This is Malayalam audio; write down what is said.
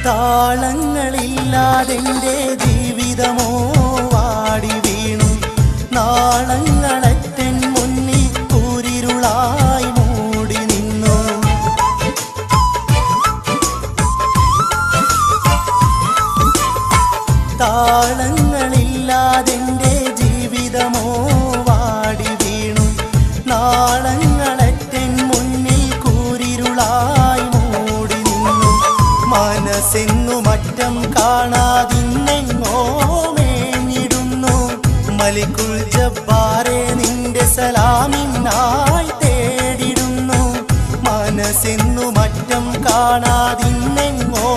താളങ്ങളില്ലാതെൻ്റെ ജീവിതമോ വാടി വീണു. നാളങ്ങളറ്റൻ മുന്നിൽ കൂരിരുളായി മൂടി നിന്നു. താളങ്ങളില്ലാതെൻ്റെ ജീവിതമോ വാടി വീണു. നാളങ്ങളറ്റൻ മുന്നിൽ കൂരിരുളായി മൂടി നിന്നു. മനസ്സെന്നു മറ്റം കാണാതിന്നെങ്ങോ മേഞ്ഞിടുന്നു. മലിക്കുൽ ജബ്ബാറെ നിന്റെ സലാമിനായി തേടിടുന്നു. മനസ്സെന്നു മറ്റം കാണാതിന്നെങ്ങോ